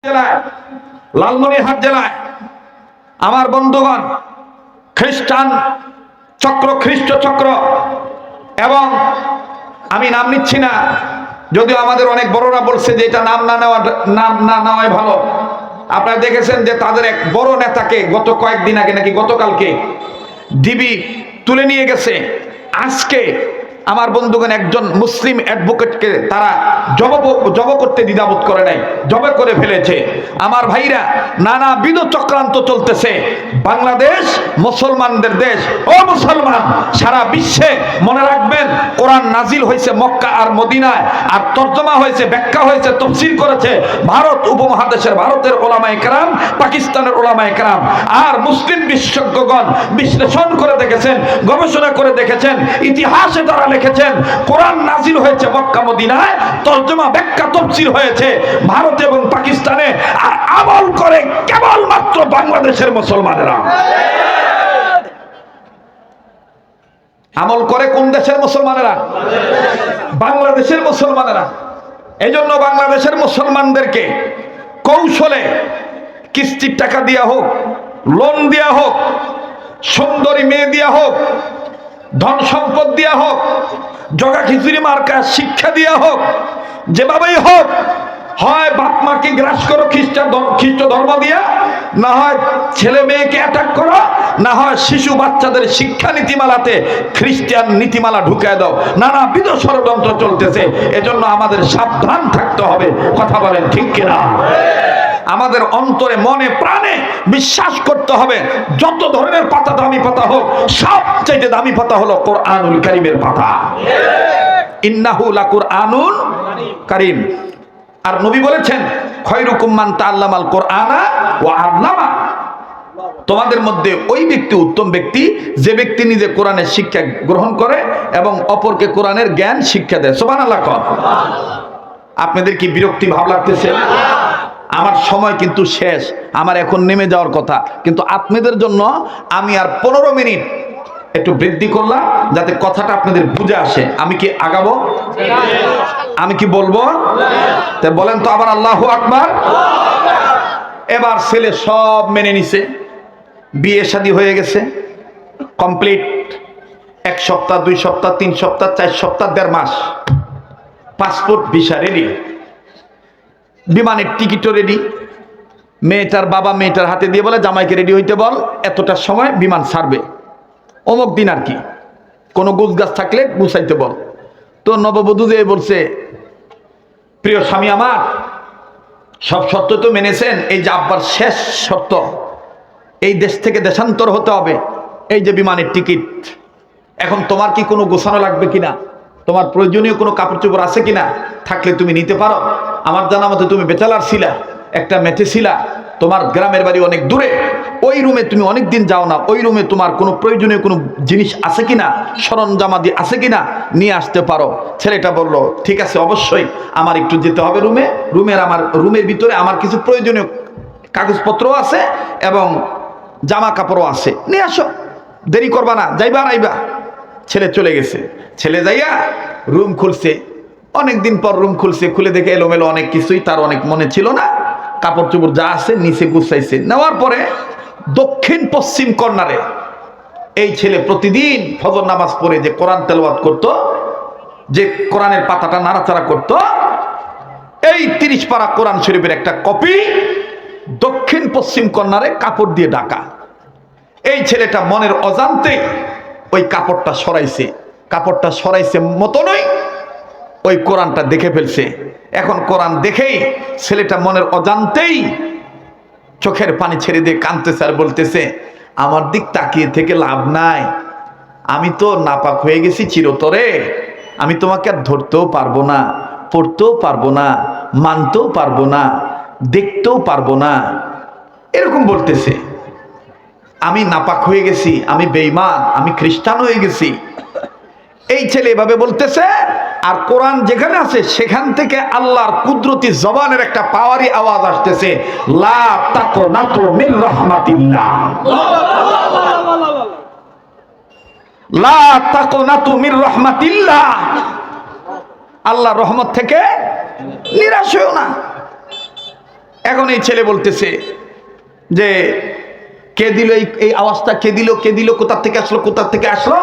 জেলায় লালমনিরহাট জেলায় আমার বন্ধুগণ খ্রিস্টান চক্র খ্রিস্ট চক্র এবং আমি নাম নিচ্ছি না, যদিও আমাদের অনেক বড়রা বলছে যে এটা নাম না নেওয়াই ভালো। আপনারা দেখেছেন যে তাদের এক বড় নেতাকে গত কয়েকদিন আগে নাকি গতকালকে ডিবি তুলে নিয়ে গেছে। আজকে আমার বন্ধুগণ একজন মুসলিম অ্যাডভোকেটকে তারা জব করতে দ্বিধাবোধ করে নাই, জবে করে ফেলেছে। আমার ভাইরা নানাবিধ চক্রান্ত চলতেছে। বাংলাদেশ মুসলমানদের দেশ। ও মুসলমান, সারা বিশ্বে মনে রাখবেন কোরআন নাজিল হয়েছে মক্কা আর মদিনায়, আর তর্জমা হয়েছে, ব্যাখ্যা হয়েছে, তাফসীর করেছে ভারত উপমহাদেশের ভারতের ওলামায়ে কেরাম, পাকিস্তানের ওলামায়ে কেরাম। আর মুসলিম বিশেষজ্ঞগণ বিশ্লেষণ করে দেখেছেন, গবেষণা করে দেখেছেন, ইতিহাসে তারা লিখেছেন কোরআন নাজিল হয়েছে মক্কা মদিনায়, তর্জমা ব্যাখ্যা তাফসীর হয়েছে ভারত এবং পাকিস্তানে, আর আমল করে কেবলমাত্র বাংলাদেশের মুসলমানেরা। আমল করে কোন দেশের মুসলমানেরা? বাংলাদেশের মুসলমানেরা। এই জন্য বাংলাদেশের মুসলমানদেরকে কৌশলে কিস্তির টাকা দেয়া হোক, লোন দেয়া হোক, সুন্দরী মেয়ে দেয়া হোক, ধন সম্পদ দেয়া হোক, জগা খিচুড়ি মার্কা শিক্ষা দেয়া হোক, যেভাবেই হোক, হয় বাপ মাকে গ্রাস করো খ্রিস্ট ধর্ম দিয়া, না হয় ছেলে মেয়েকে অ্যাটাক করো, না হয় শিশু বাচ্চাদের শিক্ষা নীতিমালাতে খ্রিস্টান নীতিমালা ঢুকায় দাও। নানাবিধ ষড়যন্ত্র চলতেছে। এজন্য আমাদের সাবধান থাকতে হবে। কথা বলেন ঠিক কিনা? আমাদের অন্তরে মনে প্রাণে বিশ্বাস করতে হবে, যত ধরনের পাতা দামি পাতা হোক, সবচেয়ে দামি পাতা হলো কোরআনুল কারীমের পাতা। ইন্নাহু লাকুরআনুন কারীম। আর নবী বলেছেন খয়রুকুম মান তাআল্লামাল কোরআনা ওয়া আল্লামা। তোমাদের মধ্যে ওই ব্যক্তি উত্তম ব্যক্তি যে ব্যক্তি নিজে কোরআনের শিক্ষা গ্রহণ করে এবং অপরকে কোরআনের জ্ঞান শিক্ষা দেয়। সুবহানাল্লাহ। আপনাদের কি বিরক্তি ভাব লাগতেছে? আমার সময় কিন্তু শেষ, আমার এখন নেমে যাওয়ার কথা, কিন্তু আপনাদের জন্য আমি আর 15 মিনিট একটু বৃদ্ধি করলাম যাতে কথাটা আপনাদের বুঝে আসে। আমি কি আগাবো? আমি কি বলবো? তাই বলেন তো আবার আল্লাহু আকবার। এবার ছেলে সব মেনে নিছে, বিয়ে শাদী হয়ে গেছে, কমপ্লিট। 1 সপ্তাহ, 2 সপ্তাহ, 3 সপ্তাহ, 4 সপ্তাহ, 1.5 মাস, পাসপোর্ট ভিসা রেডি, বিমানের টিকিটও রেডি। মেয়েটার বাবা মেয়েটার হাতে দিয়ে বলে জামাইকে রেডি হইতে বল, এতটার সময় বিমান ছাড়বে, অমুক দিন আর কি, কোনো গুছগাছ থাকলে গুছাইতে বল। তো নববধূ যে বলছে, প্রিয় স্বামী আমার, সব শর্ত তো মেনেছেন, এই যে আব্বার শেষ শর্ত, এই দেশ থেকে দেশান্তর হতে হবে, এই যে বিমানের টিকিট, এখন তোমার কি কোনো গোছানো লাগবে কিনা, তোমার প্রয়োজনীয় কোনো কাপড় চোপড় আছে কিনা, থাকলে তুমি নিতে পারো। আমার জানা মতে তুমি বেচালার ছিলা, একটা মেটে ছিলা, তোমার গ্রামের বাড়ি অনেক দূরে, ওই রুমে তুমি অনেক দিন যাও না, ওই রুমে তোমার কোনো প্রয়োজনীয় কোনো জিনিস আছে কিনা, সরঞ্জামাদি আছে কিনা, নিয়ে আসতে পারো। ছেলেটা বলল ঠিক আছে, অবশ্যই আমার একটু যেতে হবে রুমে, আমার রুমের ভিতরে আমার কিছু প্রয়োজনীয় কাগজপত্র আছে এবং জামা কাপড়ও আছে, নিয়ে আসো, দেরি করবা না, যাইবা আর আইবা। ছেলে চলে গেছে। ছেলে যাইয়া রুম খুলছে, অনেকদিন পর রুম খুলছে, খুলে দেখে এলোমেলো অনেক কিছুই, তার অনেক মনে ছিল না, কাপড় চোপড় যা আছে নিচে গুছাইছে। নেওয়ার পরে দক্ষিণ পশ্চিম কর্নারে এই ছেলে প্রতিদিন ফজর নামাজ পড়ে যে কোরআন তেলাওয়াত করত, যে কোরআনের পাতাটা নাড়াচাড়া করত, এই 30 পারা কোরআন শরীফের একটা কপি দক্ষিণ পশ্চিম কর্নারে কাপড় দিয়ে ঢাকা। এই ছেলেটা মনের অজান্তে ওই কাপড়টা সরাইছে মতনই ওই কোরআনটা দেখে ফেলছে। এখন কোরআন দেখেই ছেলেটা মনের অজান্তেই চোখের পানি ছেড়ে দিয়ে কাঁদতেছে আর বলতেছে, আমার দিক তাকিয়ে থেকে লাভ নাই, আমি তো নাপাক হয়ে গেছি চিরতরে, আমি তোমাকে আর ধরতেও পারবো না, পড়তেও পারবো না, মানতেও পারবো না, দেখতেও পারবো না, এরকম বলতেছে। আমি নাপাক হয়ে গেছি, আমি বেঈমান, আমি খ্রিস্টান হয়ে গেছি। এই ছেলে এভাবে বলতেছে, আর কোরআন যেখানে আছে সেখান থেকে আল্লাহর কুদরতি জবানের একটা পাওয়ারি আওয়াজ আসতেছে, লা তাকনাতু মির রাহমাতিল্লাহ, লা তাকনাতু মির রাহমাতিল্লাহ, আল্লাহর রহমত থেকে নিরাশ হইও না। এখন এই ছেলে বলতেছে যে কে দিল এই আওয়াজটা, কে দিল, কোথা থেকে আসলো।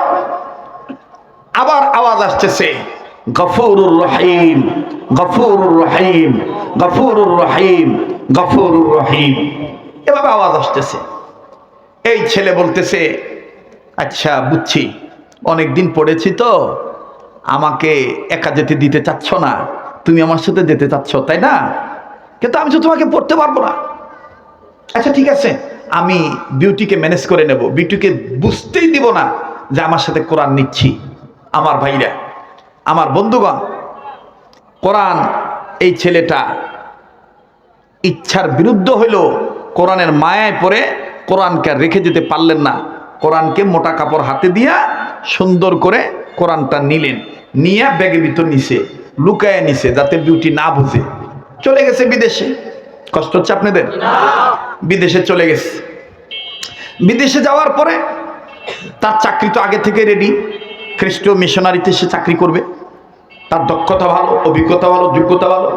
আবার আওয়াজ আসতেছে, গফুরুর রহিম, গফুরুর রহিম, গফুরুর রহিম, গফুরুর রহিম, এভাবে আওয়াজ আসতেছে। এই ছেলে বলতেছে, আচ্ছা বুঝছি, অনেকদিন পড়েছি তো, আমাকে একা যেতে দিতে চাচ্ছ না, তুমি আমার সাথে যেতে চাচ্ছ তাই না? কিন্তু আমি তো তোমাকে পড়তে পারবো না। আচ্ছা ঠিক আছে, আমি বিউটিকে ম্যানেজ করে নেব, বিউটিকে বুঝতেই দিব না যে আমার সাথে কোরআন নিচ্ছি। আমার ভাইরা, আমার বন্ধুগণ, কোরআন, এই ছেলেটা ইচ্ছার বিরুদ্ধ হইল, কোরআনের মায়ায় পড়ে কোরআনকে রেখে যেতে পারলেন না। কোরআনকে মোটা কাপড় হাতে দিয়া সুন্দর করে কোরআনটা নিলেন, নিয়ে ব্যাগের ভিতর নিছে, লুকায় নিছে যাতে বিউটি না বুঝে। চলে গেছে বিদেশে। কষ্ট হচ্ছে আপনাদের? বিদেশে চলে গেছে। বিদেশে যাওয়ার পরে তার চাকরি তো আগে থেকে রেডি, খ্রিস্টীয় মিশনারিতে সে চাকরি করবে, তার দক্ষতা ভালো, অভিজ্ঞতা ভালো, যোগ্যতা ভালো,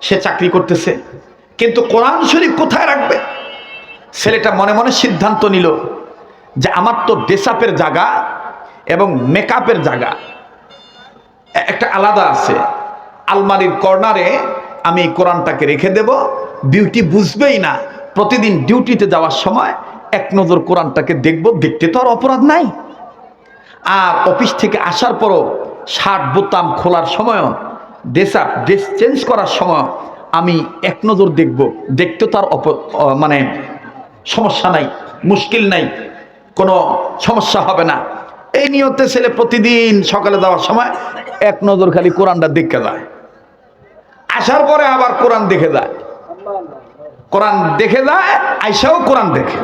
সে চাকরি করতেছে। কিন্তু কোরআন শরীফ কোথায় রাখবে? ছেলেটা মনে মনে সিদ্ধান্ত নিল যে আমার তো ড্রেসআপের জায়গা এবং মেকআপের জায়গা একটা আলাদা আছে, আলমারির কর্নারে আমি কোরআনটাকে রেখে দেব, বিউটি বুঝবেই না। প্রতিদিন ডিউটিতে যাওয়ার সময় এক নজর কোরআনটাকে দেখব, দেখতে তো আর অপরাধ নাই। আর অফিস থেকে আসার পরও শার্ট বোতাম খোলার সময়ও, ড্রেস চেঞ্জ করার সময় আমি এক নজর দেখব, দেখতে তার মানে সমস্যা নাই, মুশকিল নাই, কোনো সমস্যা হবে না। এই নিয়তে ছেলে প্রতিদিন সকালে যাওয়ার সময় এক নজর খালি কোরআনটা দেখে যায়, আসার পরে আবার কোরআন দেখে যায়, কোরআন দেখে যায়, আইসাও কোরআন দেখে।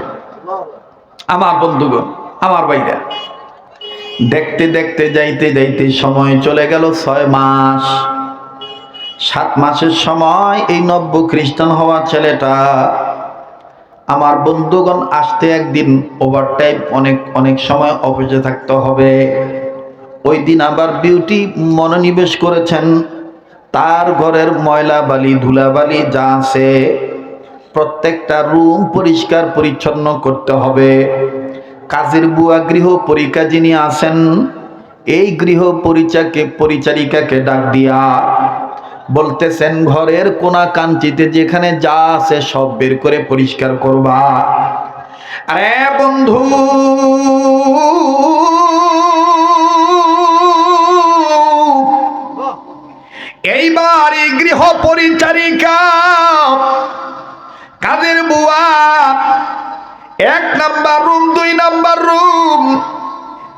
আমার বন্ধুগণ, আমার ভাইরা, দেখতে দেখতে যাইতে যাইতে সময় চলে গেল 6 মাস। 7 মাসের সময় এই নব্য খ্রিস্টান হওয়া ছেলেটা, আমার বন্ধুগণ, আসতে একদিন ওভারটাইম অনেক সময় অফিসে থাকতে হবে। ওই দিন আবার বিউটি মনোনিবেশ করেছেন তার ঘরের ময়লা বালি ধুলাবালি যা আছে প্রত্যেকটা রুম পরিষ্কার পরিচ্ছন্ন করতে হবে। কাজের বুয়া গৃহ পরিকা যিনি আছেন, এই গৃহ পরিচারিকাকে ডাক দিয়া বলতেছেন, ঘরের কোনা কাঞ্চিতে যেখানে যা আছে সব বের করে পরিষ্কার করবা। আরে বন্ধু, এইবার এই গৃহ পরিচারিকা কাজের বুয়া 1 number room, 2 number room,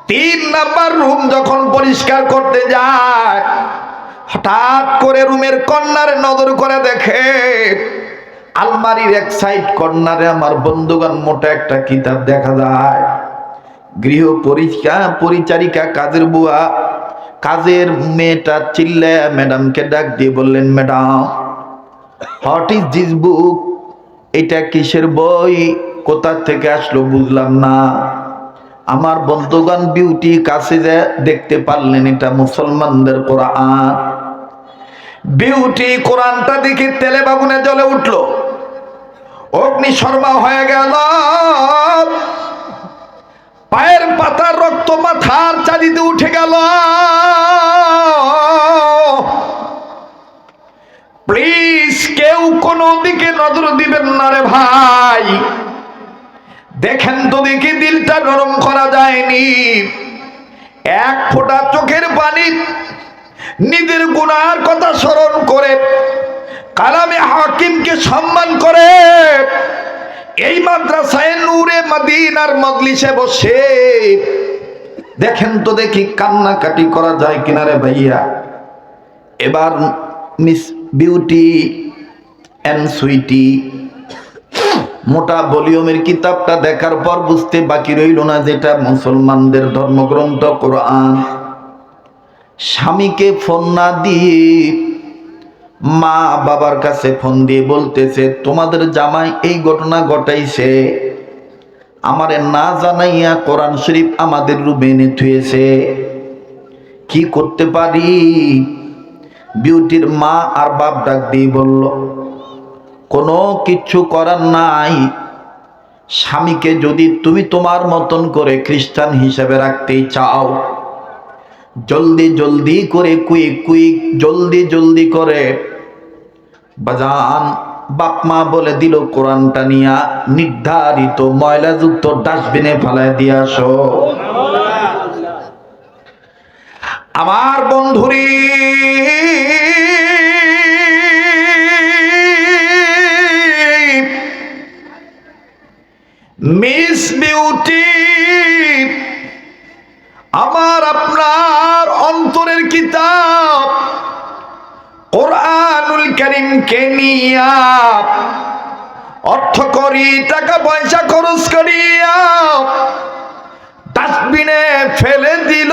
3 number room যখন পরিষ্কার করতে যায়, হঠাৎ করে রুমের কর্নারে নজর করে দেখে আলমারির এক সাইড কর্নারে, আমার বন্ধুগণ, মোটা একটা কিতাব দেখা যায়। গৃহ পরিচারিকা কাজের বুয়া, কাজের মেয়েটা চিল্লায় ম্যাডামকে ডাক দিয়ে বললেন, madam, what is this book? এটা কিসের বই? কোথা থেকে আসলো বুঝলাম না। আমার বন্ধুগণ, বিউটি কাছে যে দেখতে পারলেন এটা মুসলমানদের কোরআন। বিউটি কোরআনটা দেখে তেলে বাগুনে জ্বলে উঠল, অগ্নিশর্মা হয়ে গেল, পায়ের পাতার রক্ত মাথার চাঁদিতে উঠে গেল। প্লিজ কেউ কোনো দিকে নজর দিবেন না রে ভাই, দেখেন তো দেখি দিলটা নরম করা যায়নি। 1 ফোঁটা চোখের পানি নিজের গুনার কথা স্মরণ করে, কালামে হাকিমকে সম্মান করে, এই মাদ্রাসায় নূরে মদিনার মজলিসে বসে দেখেন তো দেখি কান্নাকাটি করা যায় কিনা রে ভাইয়া। এবার মিস বিউটি এন্ড সুইটি মোটা ভলিউমের কিতাবটা দেখার পর বুঝতে বাকি রইল না যেটা মুসলমানদের ধর্মগ্রন্থ কোরআন। স্বামীকে ফোন না দিয়ে মা বাবার কাছে ফোন দিয়ে বলতেছে, তোমাদের জামাই এই ঘটনা ঘটাইছে, আমারে না জানাইয়া কোরআন শরীফ আমাদের রুমে এনে থুয়েছে, কি করতে পারি? বিউটির মা আর বাপ ডাক দিয়ে বলল, কোনো কিচ্ছু করার নাই। স্বামীকে যদি তুমি তোমার মতন করে খ্রিস্টান হিসেবে রাখতেই চাও, জলদি জলদি করে কুইক কুইক জলদি জলদি করে বাজান বাপ মা বলে দিল কোরআনটা নিয়া নির্ধারিত ময়লাযুক্ত ডাস্টবিনে ফেলায় দিয়ে আসো। আমার বন্ধুরে, মিস বিউটি, আমার আপনার অন্তরের কিতাব কোরআনুল কারীমকে নিয়া অর্থ করি, টাকা পয়সা খরচ করিয়া ডাস্টবিনে ফেলে দিল,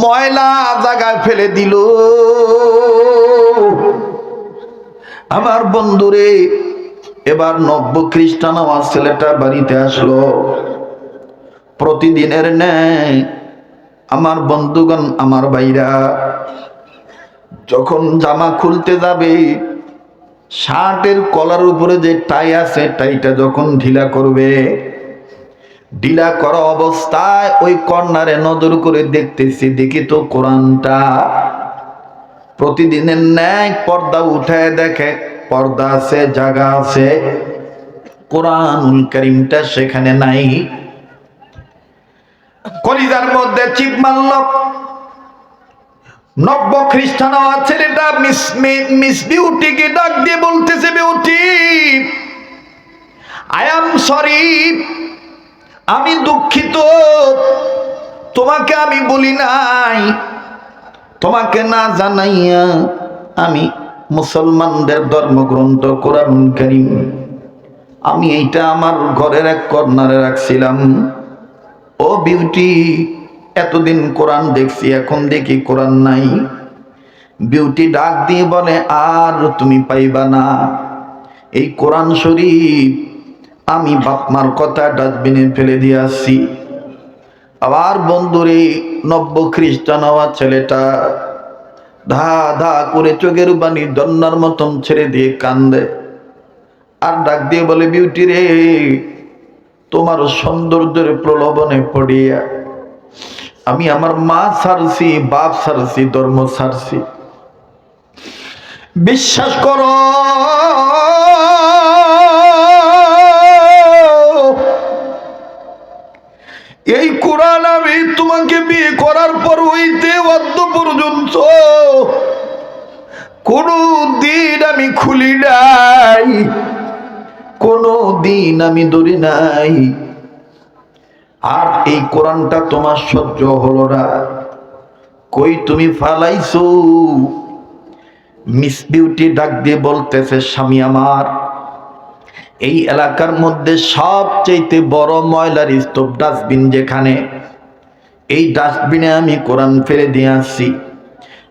ময়লা জায়গায় ফেলে দিল। আমার বন্ধুরে, এবার নব্য খ্রিস্টান আমার ছেলেটা বাড়িতে আসলো। প্রতিদিনের ন্যায় আমার বন্ধুগণ, আমার ভাইরা যখন জামা খুলতে যাবে, শার্টের কলার উপরে যে টাই আছে টাইটা যখন ঢিলা করবে, ঢিলা করা অবস্থায় ওই কর্নারে নজর করে দেখতেছি, দেখি তো কোরআনটা প্রতিদিনের ন্যায় পর্দা উঠায় দেখে, পর্দা আছে, জায়গা আছে, কোরআনুল কারীমটা সেখানে নাই। কলিজার মধ্যে চিপ মারল। নব্য খ্রিস্টান ছেলেটা মিস বিউটিকে ডাক দিয়ে বলতেছে, বিউটি, আই এম সরি, আমি দুঃখিত, তোমাকে আমি বলি নাই, তোমাকে না জানাইয়া আমি মুসলমানদের ধর্মগ্রন্থ কোরআনুল কারীম আমি এইটা আমার ঘরের এক কর্নারে রাখছিলাম। ও বিউটি, এতদিন কোরআন দেখছি, এখন দেখি কোরআন নাই। বিউটি ডাক দিয়ে বলে, আর তুমি পাইবা না এই কোরআন শরীফ, আমি বাপমার কথা ডাস্টবিনে ফেলে দিয়ে আসছি। আবার বন্ধুরে, নব্য খ্রিস্টান হওয়া ছেলেটা ধা ধা করে চোখের পানি দন্নার মতন ছেড়ে দিয়ে কান্দে, আর ডাক দিয়ে বলে, বিউটি রে, তোমার সৌন্দর্যের প্রলোভনে পড়িয়া আমি আমার মা ছাড়ছি, বাপ ছাড়ছি, ধর্ম ছাড়ছি। বিশ্বাস করো, এই কোরআন আমি তোমাকে বিয়ে করার পর হইতে অদ্য পর্যন্ত কোনো দিন আমি খুলি নাই, কোনো দিন আমি ধরি নাই। আর এই কোরআনটা তোমার সহ্য হলো না, কই তুমি ফালাইছো? মিস বিউটি ডাক দিয়ে বলতেছে, স্বামী আমার, এই এলাকার মধ্যে সবচেয়ে বড় ময়লার স্তূপ ডাস্টবিন যেখানে, এই ডাস্টবিনে আমি কোরআন ফেলে দিয়ে আসছি।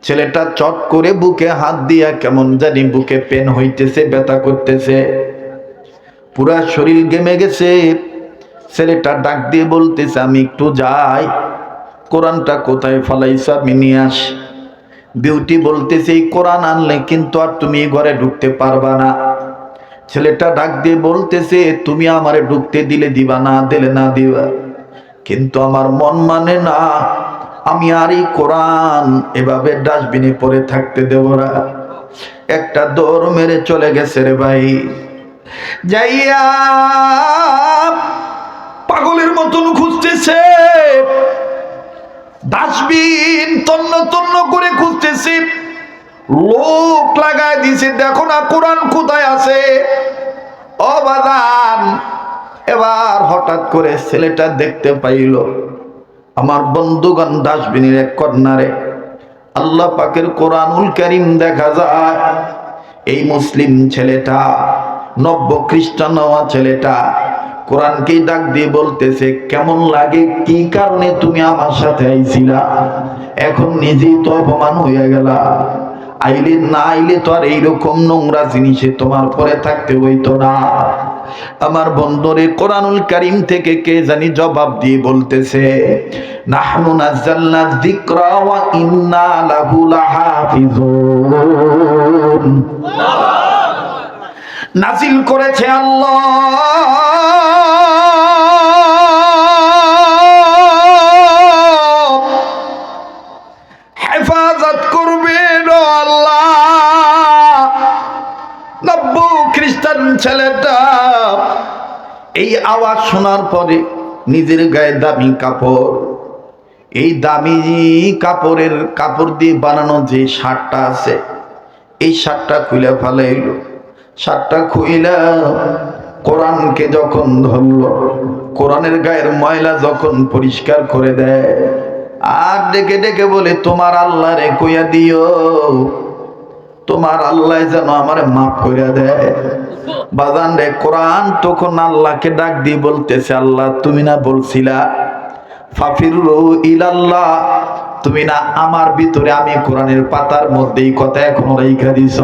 ছেলেটা চট করে বুকে হাত দিয়া কেমন জানি বুকে পেন হইতেছে, ব্যথা করতেছে, পুরা শরীর ঘেমে গেছে। ছেলেটা ডাক দিয়ে বলতেছে, আমি একটু যাই, কোরআনটা কোথায় ফলাইছো আমি নিয়ে আসি। বিউটি বলতেছে, এই কোরআন আনলে কিন্তু আর তুমি ঘরে ঢুকতে পারবা না। ছেলেটা ডাক দিয়ে বলতেছে, তুমি আমারে ঢুকতে দিলে দিবা, না দিলে না দিবা, কিন্তু আমার মন মানে না, আমি আর এই কোরআন এভাবে ডাস্টবিনে পড়ে থাকতে দেব না। একটা দৌড় মেরে চলে গেছে রে ভাই, যাইয়া পাগলের মতন খুঁজতেছে, ডাস্টবিন তন্ন তন্ন করে খুঁজতেছে, লোক লাগায় দিছে, দেখো না কোরআন কোথায় আছে। ও বাজান, এবার হঠাৎ করে ছেলেটা দেখতে পাইল, আমার বন্ধুগণ, ডাস্টবিনের এক কর্নারে আল্লাহ পাকের কোরআনুল কারীম দেখা যায়। এই মুসলিম ছেলেটা, নব্য খ্রিস্টান হওয়া ছেলেটা কোরআনকে ডাক দিয়ে বলতেছে, কেমন লাগে, কি কারণে তুমি আমার সাথে আইছিলা, এখন নিজেই তো অপমান হয়ে গেলা, আইলে না আইলে তো আর এইরকম নোংরা জিনিসে তোমার পরে থাকতে হইতো না। আমার বন্ধুরে, কোরআনুল কারীম থেকে কে জানি জবাব দিয়ে বলতেছে, নাহনু নাযালনা যিকরা ওয়া ইন্না লাহু লাহাফিজুন। নাজিল করেছে আল্লাহ। হেফাজত করবেন আল্লাহ। নব্য খ্রিস্টান ছেলেটা এই আওয়াজ শোনার পরে নিজের গায়ে দামি কাপড়, এই দামি কাপড় দিয়ে বানানো যে শার্টটা আছে, এই শার্টটা খুলে ফেলাইল। শার্টটা খুইলা কোরআনকে যখন ধরল, কোরআনের গায়ের ময়লা যখন পরিষ্কার করে দেয়, আর ডেকে ডেকে বলে, তোমার আল্লাহ রে কইয়া দিও, তোমার আল্লাহ যেন আমারে মাফ কইরা দেয়। বাজান রে, কোরআন তখন আল্লাহকে ডাক দিয়ে বলতেছে, আল্লাহ তুমি না বলছিলা ফাফিরু ইলাল্লাহ, তুমি না আমার ভিতরে, আমি কোরআনের পাতার মধ্যে এই কথা এখনো রাইখা দিছ,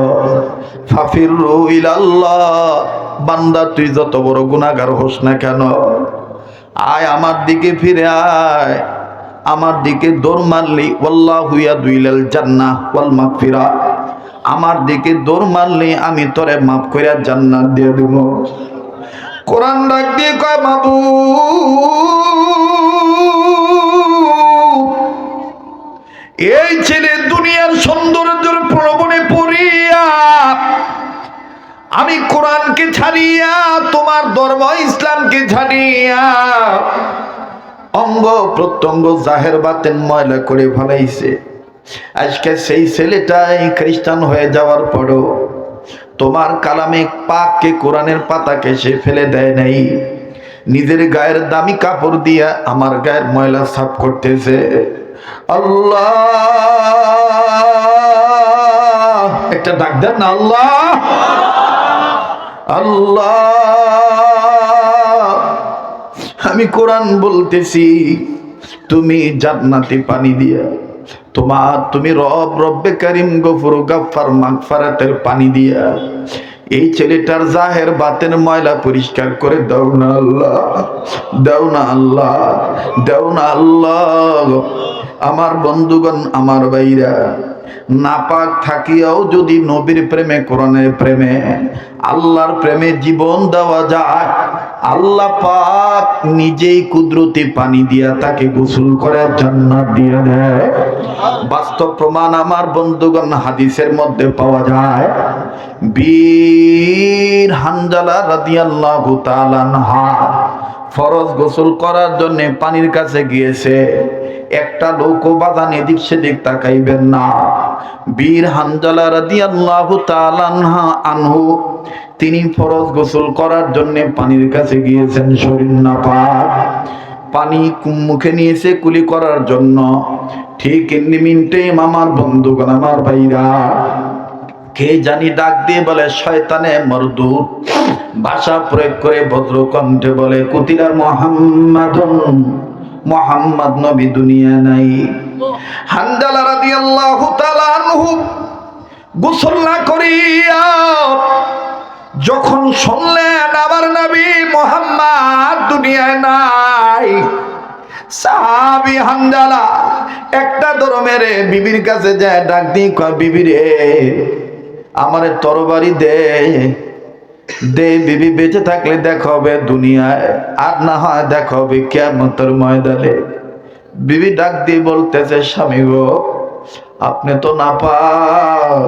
ফাফিরু ইলাল্লাহ, বান্দা তুই যত বড় গুনাহগার হোস না কেন, আয় আমার দিকে ফিরে আয়, আমার দিকে দৌড় মারলি, ওয়াল্লাহু ইয়াদু ইলাল জান্নাহ ওয়াল মাগফিরা, আমার দিকে দৌড় মারলি আমি তোরে মাফ কইরা জান্নাত দিয়ে দেব। কোরআন ডাক দিয়ে কয়, এই ছেলে দুনিয়ার সৌন্দর্যের প্রলোভনে পড়িয়া আমি কোরআনকে ছাড়িয়া, তোমার ধর্ম ইসলামকে ছাড়িয়া অঙ্গ প্রত্যঙ্গ জাহের বাতেন ময়লা করে ফেলাইছে। আজকে সেই ছেলেটাই খ্রিস্টান হয়ে যাওয়ার পরও তোমার কালামে পাককে, কোরআনের পাতাকে সে ফেলে দেয় নাই, নিজের গায়ের দামি কাপড় দিয়া আমার গায়ের ময়লা সাফ করতেছে। আল্লাহ, একটা ডাক দেন না, আল্লাহ আল্লাহ। আমি কোরআন বলতেছি, তুমি জান্নাতি পানি দিয়া, তুমি রব্বে কারিম গফুর গাফফার মাগফিরাতের পানি দিয়া এই ছেলেটার জাহের বাতের ময়লা পরিষ্কার করে দাও না আল্লাহ, দাও না আল্লাহ, দাও না আল্লাহ। আমার বন্ধুগণ, আমার ভাইরা, নাপাক থাকিয়াও যদি নবীর প্রেমে, কোরআনের প্রেমে, আল্লাহর প্রেমে জীবন দেওয়া যায়, আল্লাহ পাক নিজেই কুদরতি পানি দিয়া তাকে গোসল করে জান্নাত দিয়ে দেয়। বাস্তব প্রমাণ আমার বন্ধুগণ হাদিসের মধ্যে পাওয়া যায়। বীর হানজালা রাদিয়াল্লাহু তাআলা আনহা ফরজ গোসল করার জন্য পানির কাছে গিয়েছে। একটা লোকও বাদান এদিক সেদিক তাকাইবেন না। বীর হানজালা রাদিয়াল্লাহু তাআলা আনহু তিনি ফরজ গোসল করার জন্য পানির কাছে গিয়েছেন, শরীর নাপাক, পানি মুখে নিয়েছে কুলি করার জন্য। ঠিক এমনি মিনিটে আমার বন্ধুগণ, আমার ভাইরা, কে জানি ডাক দিয়ে বলে, শয়তানে মরদুদ ভাষা প্রয়োগ করে ভদ্র কণ্ঠে বলে, কুতিলা মুহাম্মাদুন, মুহাম্মদ নবী দুনিয়া নাই। হানজালা রাদিয়াল্লাহু তাআলা আনহু গোসল না করিয়া যখন শুনলেন আমার নবী মুহাম্মদ দুনিয়ায় নাই, সাহাবী হানজালা একটা দৌড় মেরে বিবির কাছে যায়, ডাক দিয়ে কয়, বিবি রে, আমারে তরবারি দে, দে বিবি, বেঁচে থাকলে দেখা হবে দুনিয়ায়, আর না হয় দেখা হবে কিয়ামতের ময়দানে। বিবি ডাক দিয়ে বলতেছে, স্বামী গো, আপনি তো নাপাক,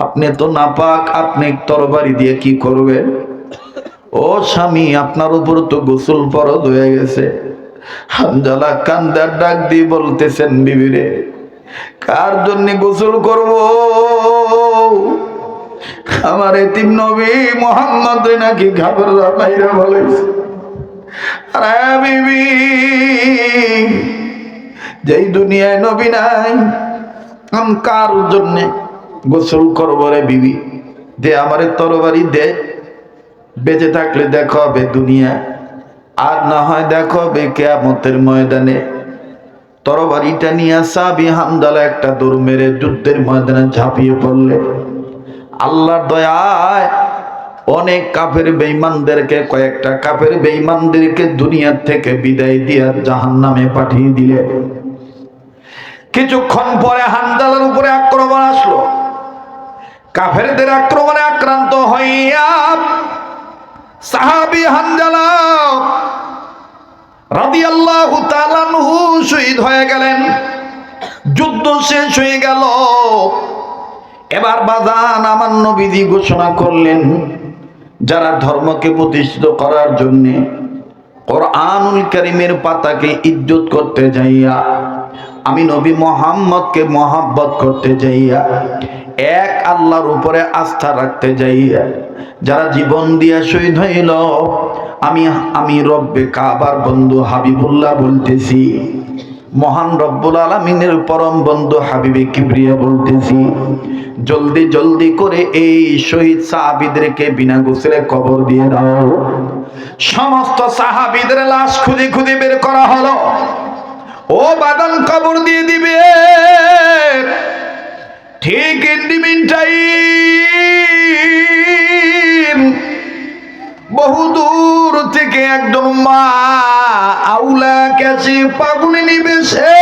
আপনি তো নাপাক, আপনি তরবারি দিয়ে কি করবেন? ও স্বামী, আপনার উপর তো গোসল ফরজ হয়ে গেছে। হানজালা কান্দার ডাক দিয়ে বলতেছেন, বিবি রে, কার জন্য গোসল করব? আমার এতিম নবী মুহাম্মদ নাকি ঘাবড়া মাইরা বলেছে। আরে বিবি, যেই দুনিয়ায় নবী নাই, আমি কার জন্য গোসল করব রে বিবি? দে আমারে তরবারি দে, বেঁচে থাকলে দেখা হবে দুনিয়া, আর না হয় দেখা হবে কিয়ামতের ময়দানে। তরবারিটা নিয়ে সাহাবী হানজালা একটা দৌড় মেরে যুদ্ধের ময়দানে ঝাঁপিয়ে পড়লে। আল্লাহর দয়ায় অনেক কাফের বেঈমানদেরকে, কয়েকটা কাফের বেঈমানদেরকে দুনিয়ার থেকে বিদায় দিয়ে জাহান্নামে পাঠিয়ে দিলে। কিছুক্ষণ পরে হানজালার উপরে আক্রমণ আসলো। কাফেরদের আক্রমণে আক্রান্ত হইয়া সাহাবী হানজালা রাদিয়াল্লাহু তাআলা আনহু শহীদ হয়ে গেলেন। যুদ্ধ শেষ হয়ে গেল। এবার বাজান আমার নবীজি ঘোষণা করলেন, যারা ধর্মকে প্রতিষ্ঠিত করার জন্য কোরআনুল কারীমের পাতাকে ইজ্জত করতে যাইয়া, আমি নবী মুহাম্মদকে মহব্বত করতে যাইয়া, এক আল্লাহর উপরে আস্থা রাখতে যাইয়া যারা জীবন দিয়া শহীদ হইল, আমি রব্বে কাবার বন্ধু হাবিবুল্লাহ বলতেছি, মহান রব্বুল আলামিনের পরম বন্ধু হাবিবে কিবরিয়া বলতেছি, জলদি জলদি করে এই শহীদ সাহাবীদেরকে বিনা গোসলে কবর দিয়ে দাও। সমস্ত সাহাবীদের লাশ খুঁজে খুঁজে বের করা হলো। ও বাদান কবর দিয়ে দিবে। ঠিক ইন টাইম বহু দূর থেকে একজন মা আউলা কেসি পাগুনি নিবেশে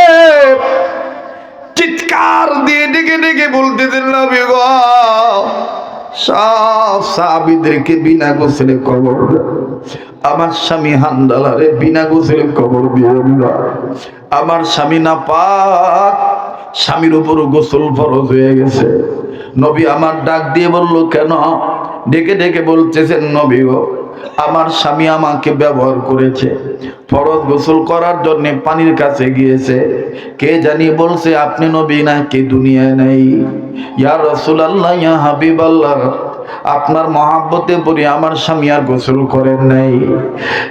চিৎকার দিয়ে ডেকে ডেকে বলতেছেন, নবী গো, সব সাহাবীদেরকে বিনা গোসলে কবর দাও। আমার স্বামী হানজালারে বিনা গোসলে কবর দিয়ে দাও। আমার স্বামী নাপাক, স্বামীর উপর গোসল ফরজ হয়ে গেছে। নবী আমার ডাক দিয়ে বলল, কেন? ডেকে ডেকে বলতেছেন, নবী গো, আমার স্বামী আমাকে ব্যবহার করেছে, ফরজ গোসল করার জন্য পানির কাছে গিয়েছে, কে জানি বলছে আপনি নবী নাকি দুনিয়ায় নাই। ইয়া রাসূলুল্লাহ, ইয়া হাবিবাল্লাহ, আপনার মহাব্বতে পড়ি আমার স্বামী আর গোসল করেন নাই,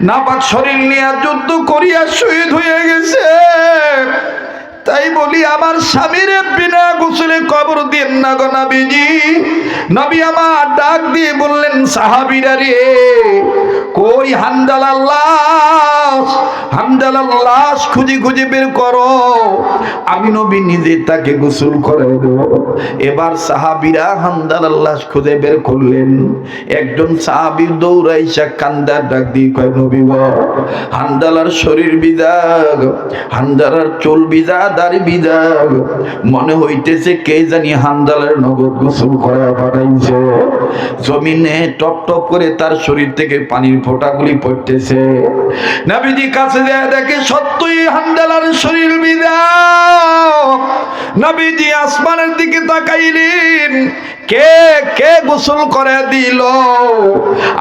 নাপাক শরীর নিয়ে যুদ্ধ করিয়া শহীদ হয়ে গেছে। তাই বলি আমার স্বামীর বিনা গোসলে কবর দিন না গো নবীজি। নবী আমার ডাক দিয়ে বললেন, সাহাবীরা রে, কই হানজালার লাশ? হানজালার লাশ খুঁজে খুঁজে বের করো, আমি নবী নিজে তাকে গোসল করে দেব। এবার সাহাবীরা হানজালার লাশ খুঁজে বের করলেন। একজন সাহাবী দৌড়াইসা কান্দার ডাক দিয়ে কয়, নবী গো, হানজালার শরীর ভিজা, হানজালার চুল ভিজা, দাড়ি ভিজা, মনে হইতেছে কে জানি হানজালার নগদ গোসল করা পাঠাইছে। জমিনে টপ টপ করে তার শরীর থেকে পানির ফোঁটাগুলি পড়তেছে। নবীজি কাছে যায় দেখে সত্যই হানজালার শরীর ভিজা। নবীজি আসমানের দিকে তাকাইলেন, কে কে গোসল করে দিল?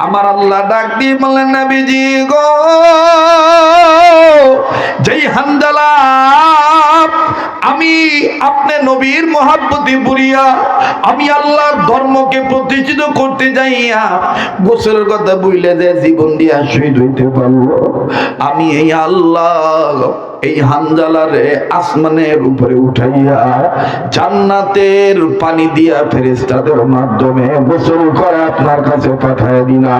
আমার আল্লাহ ডাক দিয়ে বললেন, নবীজি গো, যেই হানজালা আমি আপনি নবীর মহব্বতে পড়িয়া আমি আল্লাহর ধর্মকে প্রতিষ্ঠিত করতে যাইয়া গোসলের কথা বইলে যে জীবন দিয়া শহীদ হইতে পারলো, আমি এই আল্লাহ এই হানজালারে আসমানের উপরে উঠাইয়া জান্নাতের পানি দিয়া ফেরেশতাদের মাধ্যমে গোসল করে আপনার কাছে পাঠায় দিলাম।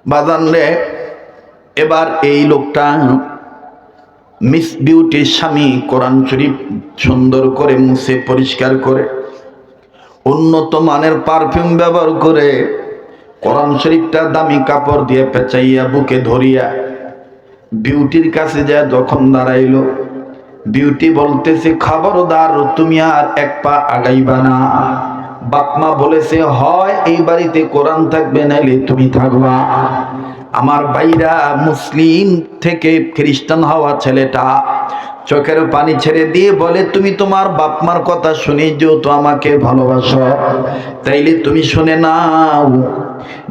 বাজান রে, এবার এই লোকটা মিস বিউটির স্বামী কোরআন শরীফ সুন্দর করে মুছে পরিষ্কার করে উন্নত মানের পারফিউম ব্যবহার করে কোরআন শরীফটা দামি কাপড় দিয়ে পেঁচাইয়া বুকে ধরিয়া বিউটির কাছে যায় যখন দাঁড়াইলো, বিউটি বলতেছে, খবরদার তুমি আর এক পা আগাইবা না। বাপমা বলেছে, হয় এই বাড়িতে কোরআন থাকবে, নাইলে তুমি থাকবা। আমার ভাইরা, মুসলিম থেকে খ্রিস্টান হওয়া ছেলেটা চোখের পানি ছেড়ে দিয়ে বলে, তুমি তোমার বাপমার কথা শুনে যেহেতু আমাকে ভালোবাসো, তাইলে তুমি শুনে নাও,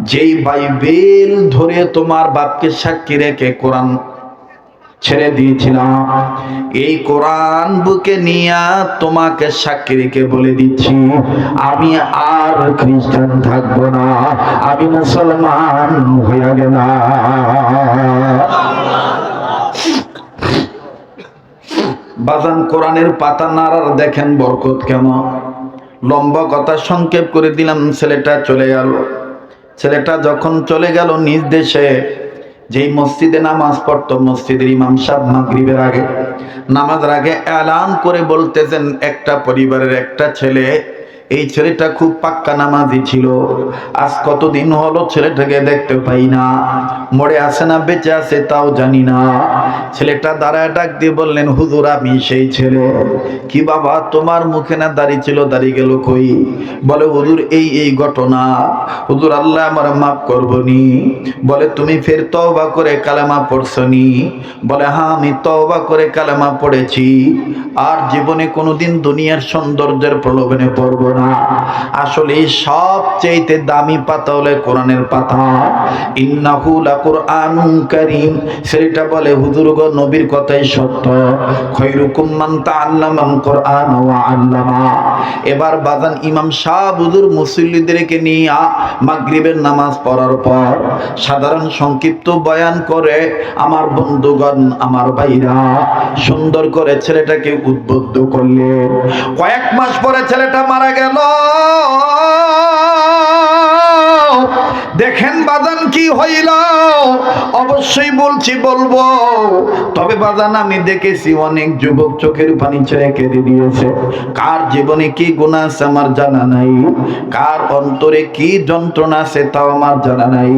যেই বাইবেল ধরে তোমার বাপকে সাক্ষী রেখে কোরআন ছেড়ে দিয়েছিলাম, এই কোরআন বুকে নিয়ে তোমাকে সাক্ষী রেখে বলে দিচ্ছি, আমি আর খ্রিস্টান থাকবো না, আমি মুসলমান হয়ে গেলাম। বাজান, কোরআনের পাতা নাড়ার দেখেন বরকত কেমন। লম্বা কথা সংক্ষেপ করে দিলাম, ছেলেটা চলে গেল। ছেলেটা যখন চলে গেল নিজ দেশে, যেই মসজিদে নামাজ পড়তো, মসজিদের ইমাম সাহেব মাগরিবের আগে নামাজের আগে এলান করে বলতেছেন, একটা পরিবারের একটা ছেলে এই ছেলেটা খুব পাক্কা নামাজি ছিল। আজ কতদিন হলো ছেলেটাকে দেখতে পাই না, মরে আছে না বেঁচে আছে তাও জানি না। ছেলেটা দাঁড়ায় ডাক দিয়ে বললেন, হুজুর আমি সেই ছেলে। কি বাবা তোমার মুখে না দাড়ি ছিল, দাড়ি গেল কই? বলে হুজুর এই ঘটনা। হুজুর আল্লাহ আমার মাফ করবনি। বলে তুমি ফের তওবা করে কালেমা পড়ছনি? বলে হ্যাঁ আমি তওবা করে কালেমা পড়েছি, আর জীবনে কোনোদিন দুনিয়ার সৌন্দর্যের প্রলোভনে পড়ব না। আসলে সবচেয়ে দামি পাতা হলো কোরআনের পাতা। ইন্নাহু লাকুরআনুন কারীম। সেটা বলে হুজুর গো নবীর কথাই সত্য, খায়রুকুম মান তাআল্লামাল কুরআন ওয়া আল্লামা। এবার বাজান ইমাম সাহেব হুজুর মুসল্লিদেরকে নিয়ে মাগরিবের নামাজ পড়ার পর সাধারণ সংক্ষিপ্ত বয়ান করে আমার বন্ধুগণ আমার ভাইরা সুন্দর করে ছেলেটাকে উদ্বুদ্ধ করলে। কয়েক মাস পরে ছেলেটা মারা গেল। দেখেন বাজান কি হইল, অবশ্যই বলবো। তবে বাজান আমি দেখেছি অনেক যুবক চোখের পানি ছেড়ে কেঁদে দিয়েছে। কার জীবনে কি গুনাহ আছে আমার জানা নাই, কার অন্তরে কি যন্ত্রণা আছে তাও আমার জানা নাই।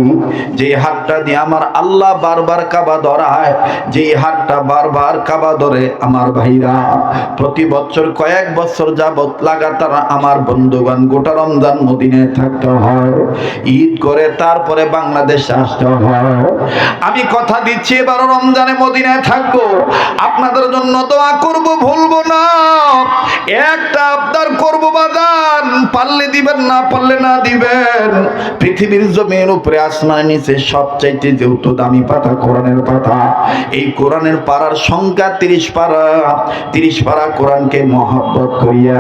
যে হাতটা দিয়ে আমার আল্লাহ বারবার কাবা ধরায়, যে হাতটা বারবার কাবা ধরে আমার ভাইরা প্রতি বছর কয়েক বছর যাবত লাগাতার আমার বন্ধুগণ গোটা রমজান মদিনায় থাকতে হয়, ঈদ করে তারপরে বাংলাদেশে আসতে হয়। আমি কথা দিচ্ছি এবারও রমজানে মদিনায় থাকবো, আপনাদের জন্য দোয়া করব, ভুলবো না। একটা আবদার করব বাজান, পারলে দিবেন না পারলে না দিবেন। পৃথিবীর জমির উপরে আসমানের নিচে সবচাইতে যেহেতু দামি পাতা কোরআনের পাতা, এই কোরআনের পারার সংখ্যা 30 পারা। 30 পারা কোরআনকে মহব্বত করিয়া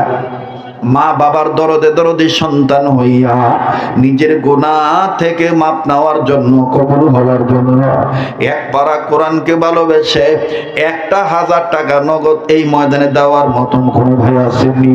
মা বাবার দরদে দরদে সন্তান হইয়া নিজের গুনাহ থেকে মাপ নেওয়ার জন্য, কবুল হওয়ার জন্য এক পারা কোরআনকে ভালোবেসে 1000 টাকা নগদ এই ময়দানে দেওয়ার মতন কোনো ভাই আসেনি।